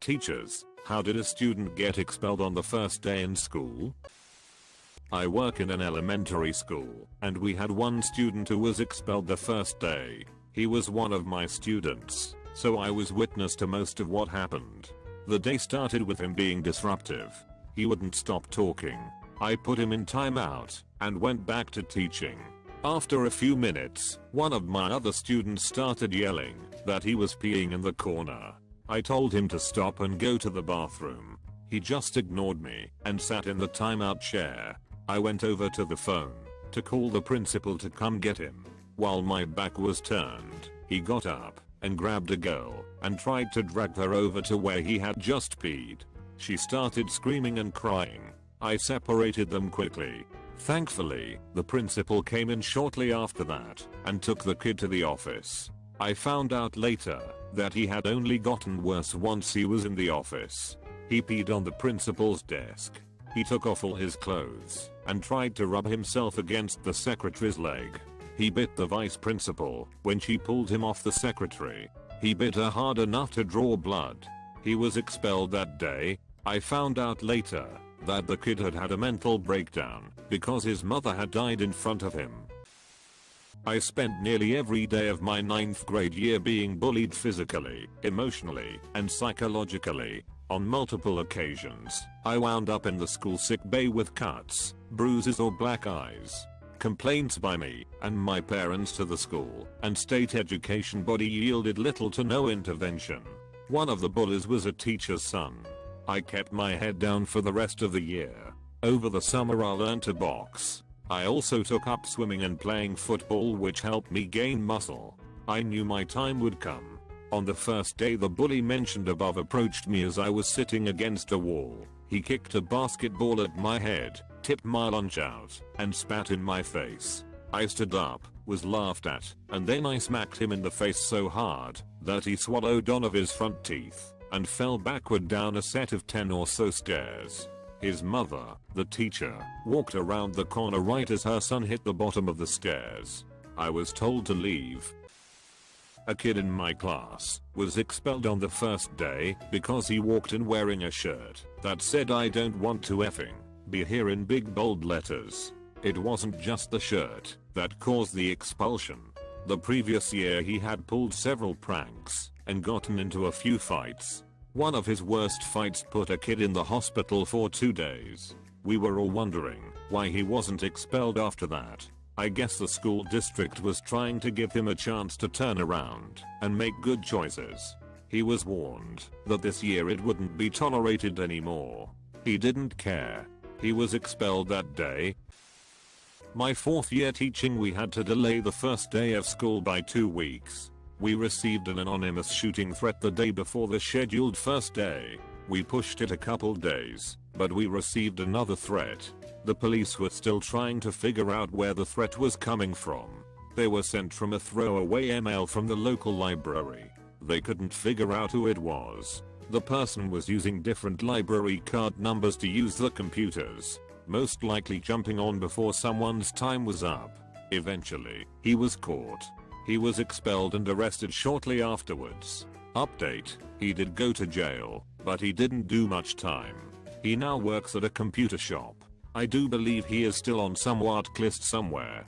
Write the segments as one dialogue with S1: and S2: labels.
S1: Teachers, how did a student get expelled on the first day in school? I work in an elementary school, and we had one student who was expelled the first day. He was one of my students, so I was witness to most of what happened. The day started with him being disruptive. He wouldn't stop talking. I put him in timeout, and went back to teaching. After a few minutes, one of my other students started yelling that he was peeing in the corner. I told him to stop and go to the bathroom. He just ignored me and sat in the timeout chair. I went over to the phone to call the principal to come get him. While my back was turned, he got up and grabbed a girl and tried to drag her over to where he had just peed. She started screaming and crying. I separated them quickly. Thankfully, the principal came in shortly after that and took the kid to the office. I found out later that he had only gotten worse once he was in the office. He peed on the principal's desk. He took off all his clothes and tried to rub himself against the secretary's leg. He bit the vice principal when she pulled him off the secretary. He bit her hard enough to draw blood. He was expelled that day. I found out later that the kid had had a mental breakdown because his mother had died in front of him. I spent nearly every day of my 9th grade year being bullied physically, emotionally, and psychologically. On multiple occasions, I wound up in the school sick bay with cuts, bruises or black eyes. Complaints by me and my parents to the school and state education body yielded little to no intervention. One of the bullies was a teacher's son. I kept my head down for the rest of the year. Over the summer I learned to box. I also took up swimming and playing football, which helped me gain muscle. I knew my time would come. On the first day the bully mentioned above approached me as I was sitting against a wall. He kicked a basketball at my head, tipped my lunch out, and spat in my face. I stood up, was laughed at, and then I smacked him in the face so hard that he swallowed one of his front teeth and fell backward down a set of 10 or so stairs. His mother, the teacher, walked around the corner right as her son hit the bottom of the stairs. I was told to leave. A kid in my class was expelled on the first day because he walked in wearing a shirt that said "I don't want to effing be here" in big bold letters. It wasn't just the shirt that caused the expulsion. The previous year he had pulled several pranks and gotten into a few fights. One of his worst fights put a kid in the hospital for 2 days. We were all wondering why he wasn't expelled after that. I guess the school district was trying to give him a chance to turn around and make good choices. He was warned that this year it wouldn't be tolerated anymore. He didn't care. He was expelled that day. My 4th year teaching, we had to delay the first day of school by 2 weeks. We received an anonymous shooting threat the day before the scheduled first day. We pushed it a couple days, but we received another threat. The police were still trying to figure out where the threat was coming from. They were sent from a throwaway email from the local library. They couldn't figure out who it was. The person was using different library card numbers to use the computers, most likely jumping on before someone's time was up. Eventually, he was caught. He was expelled and arrested shortly afterwards. Update: he did go to jail, but he didn't do much time. He now works at a computer shop. I do believe he is still on some list somewhere.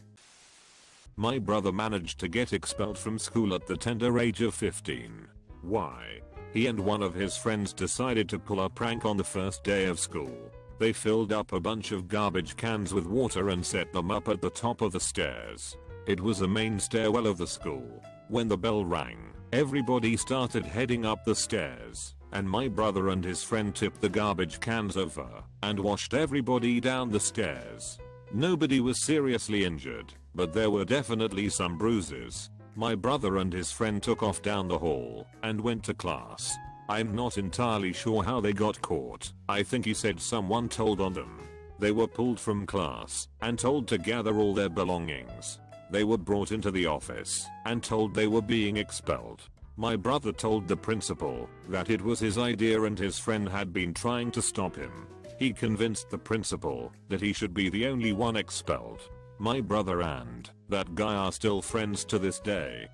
S1: My brother managed to get expelled from school at the tender age of 15. Why? He and one of his friends decided to pull a prank on the first day of school. They filled up a bunch of garbage cans with water and set them up at the top of the stairs. It was the main stairwell of the school. When the bell rang, everybody started heading up the stairs, and my brother and his friend tipped the garbage cans over and washed everybody down the stairs. Nobody was seriously injured, but there were definitely some bruises. My brother and his friend took off down the hall and went to class. I'm not entirely sure how they got caught. I think he said someone told on them. They were pulled from class and told to gather all their belongings. They were brought into the office and told they were being expelled. My brother told the principal that it was his idea and his friend had been trying to stop him. He convinced the principal that he should be the only one expelled. My brother and that guy are still friends to this day.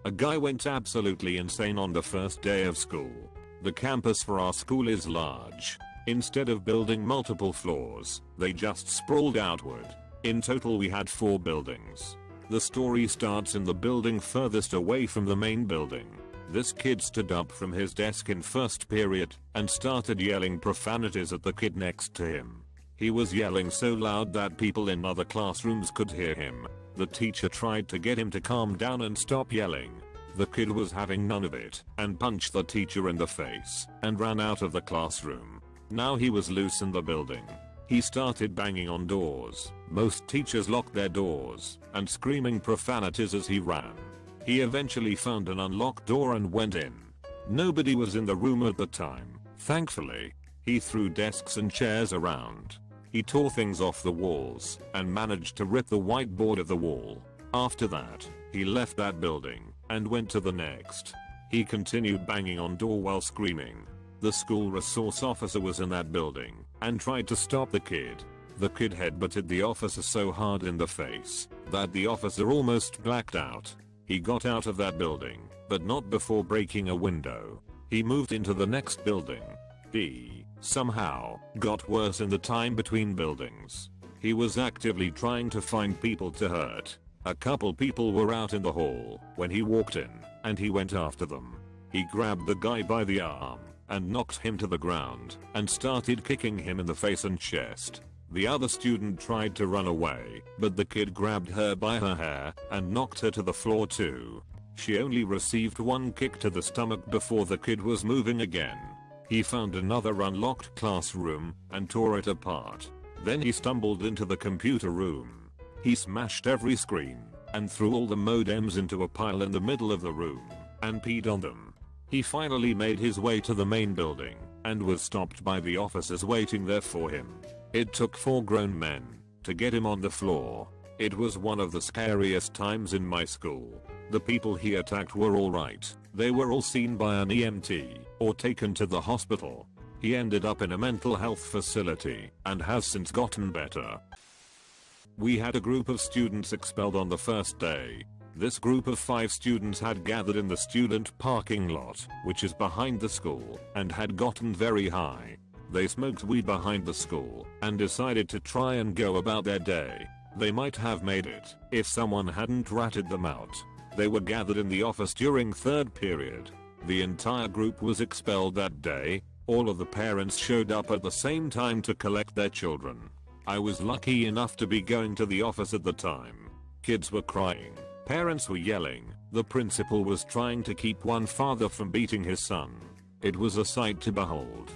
S1: A guy went absolutely insane on the first day of school. The campus for our school is large. Instead of building multiple floors, they just sprawled outward. In total we had 4 buildings. The story starts in the building furthest away from the main building. This kid stood up from his desk in first period and started yelling profanities at the kid next to him. He was yelling so loud that people in other classrooms could hear him. The teacher tried to get him to calm down and stop yelling. The kid was having none of it and punched the teacher in the face and ran out of the classroom. Now he was loose in the building. He started banging on doors. Most teachers locked their doors and screaming profanities as he ran. He eventually found an unlocked door and went in. Nobody was in the room at the time, thankfully. He threw desks and chairs around. He tore things off the walls and managed to rip the whiteboard of the wall. After that, he left that building and went to the next. He continued banging on door while screaming. The school resource officer was in that building and tried to stop the kid. The kid headbutted the officer so hard in the face that the officer almost blacked out. He got out of that building, but not before breaking a window. He moved into the next building. He somehow got worse in the time between buildings. He was actively trying to find people to hurt. A couple people were out in the hall when he walked in, and he went after them. He grabbed the guy by the arm and knocked him to the ground and started kicking him in the face and chest. The other student tried to run away, but the kid grabbed her by her hair and knocked her to the floor too. She only received 1 kick to the stomach before the kid was moving again. He found another unlocked classroom and tore it apart. Then he stumbled into the computer room. He smashed every screen and threw all the modems into a pile in the middle of the room and peed on them. He finally made his way to the main building and was stopped by the officers waiting there for him. It took 4 grown men to get him on the floor. It was one of the scariest times in my school. The people he attacked were alright. They were all seen by an EMT or taken to the hospital. He ended up in a mental health facility and has since gotten better. We had a group of students expelled on the first day. This group of 5 students had gathered in the student parking lot, which is behind the school, and had gotten very high. They smoked weed behind the school and decided to try and go about their day. They might have made it if someone hadn't ratted them out. They were gathered in the office during 3rd period. The entire group was expelled that day. All of the parents showed up at the same time to collect their children. I was lucky enough to be going to the office at the time. Kids were crying. Parents were yelling. The principal was trying to keep one father from beating his son. It was a sight to behold.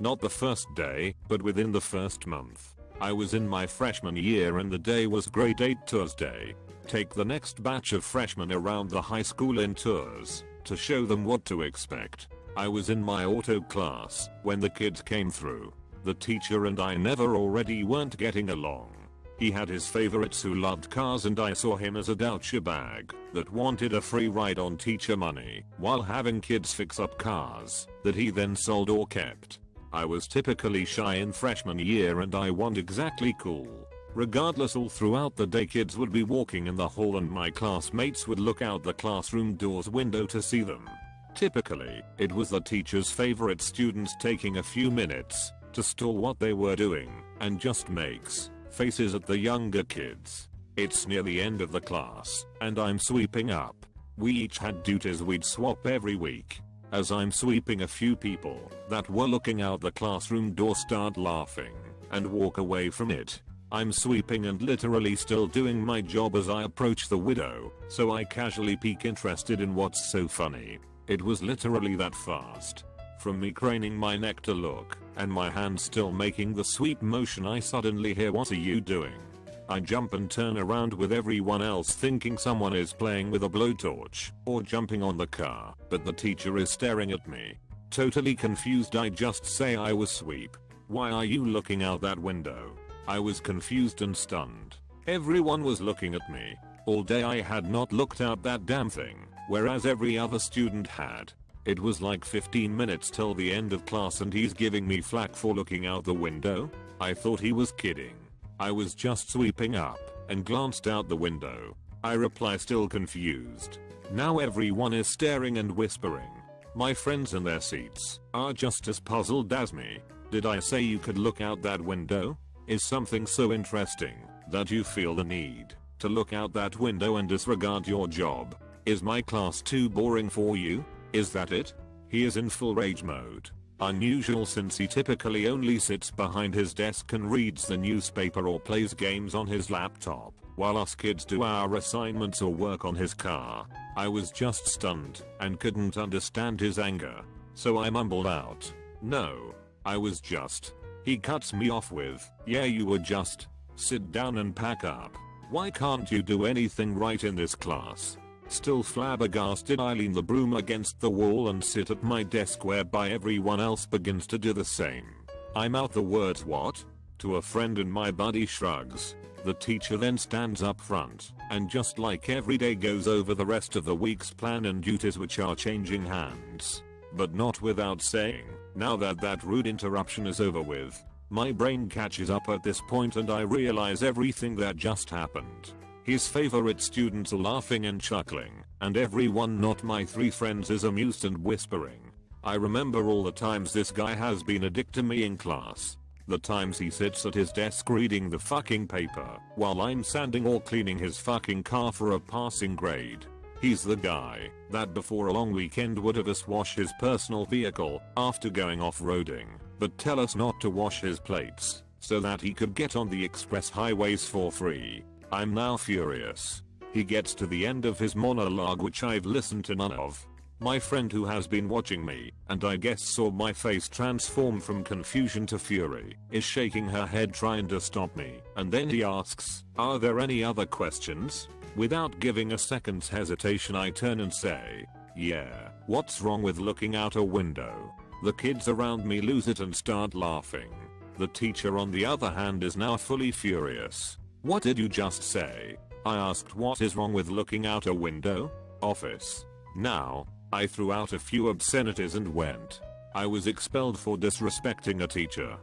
S1: Not the first day, but within the first month. I was in my freshman year and the day was grade 8 tours day. Take the next batch of freshmen around the high school in tours to show them what to expect. I was in my auto class when the kids came through. The teacher and I never already weren't getting along. He had his favorites who loved cars and I saw him as a douchebag that wanted a free ride on teacher money while having kids fix up cars that he then sold or kept. I was typically shy in freshman year and I wasn't exactly cool. Regardless, all throughout the day kids would be walking in the hall and my classmates would look out the classroom door's window to see them. Typically, it was the teacher's favorite students taking a few minutes to stall what they were doing and just makes faces at the younger kids. It's near the end of the class and I'm sweeping up. We each had duties we'd swap every week. As I'm sweeping, a few people that were looking out the classroom door start laughing and walk away from it. I'm sweeping and literally still doing my job as I approach the window, so I casually peek, interested in what's so funny. It was literally that fast. From me craning my neck to look, and my hand still making the sweep motion, I suddenly hear, "What are you doing?" I jump and turn around with everyone else thinking someone is playing with a blowtorch or jumping on the car, but the teacher is staring at me. Totally confused, I just say, "I was sweep. Why are you looking out that window?" I was confused and stunned. Everyone was looking at me. All day I had not looked out that damn thing, whereas every other student had. It was like 15 minutes till the end of class and he's giving me flack for looking out the window? I thought he was kidding. I was just sweeping up and glanced out the window. I reply, still confused. Now everyone is staring and whispering. My friends in their seats are just as puzzled as me. Did I say you could look out that window? Is something so interesting that you feel the need to look out that window and disregard your job? Is my class too boring for you? Is that it? He is in full rage mode. Unusual since he typically only sits behind his desk and reads the newspaper or plays games on his laptop, while us kids do our assignments or work on his car. I was just stunned and couldn't understand his anger, so I mumbled out, "No, I was just." He cuts me off with, "Yeah, you were just. Sit down and pack up. Why can't you do anything right in this class?" Still flabbergasted, I lean the broom against the wall and sit at my desk, whereby everyone else begins to do the same. I mouth the words "what?" to a friend and my buddy shrugs. The teacher then stands up front and, just like every day, goes over the rest of the week's plan and duties, which are changing hands. But not without saying, now that rude interruption is over with. My brain catches up at this point and I realize everything that just happened. His favorite students are laughing and chuckling, and everyone not my 3 friends is amused and whispering. I remember all the times this guy has been a dick to me in class. The times he sits at his desk reading the fucking paper while I'm sanding or cleaning his fucking car for a passing grade. He's the guy that before a long weekend would have us wash his personal vehicle after going off-roading, but tell us not to wash his plates so that he could get on the express highways for free. I'm now furious. He gets to the end of his monologue, which I've listened to none of. My friend, who has been watching me and I guess saw my face transform from confusion to fury, is shaking her head trying to stop me, and then he asks, "Are there any other questions?" Without giving a second's hesitation, I turn and say, "Yeah, what's wrong with looking out a window?" The kids around me lose it and start laughing. The teacher, on the other hand, is now fully furious. "What did you just say?" I asked. "What is wrong with looking out a window?" "Office." Now, I threw out a few obscenities and went. I was expelled for disrespecting a teacher.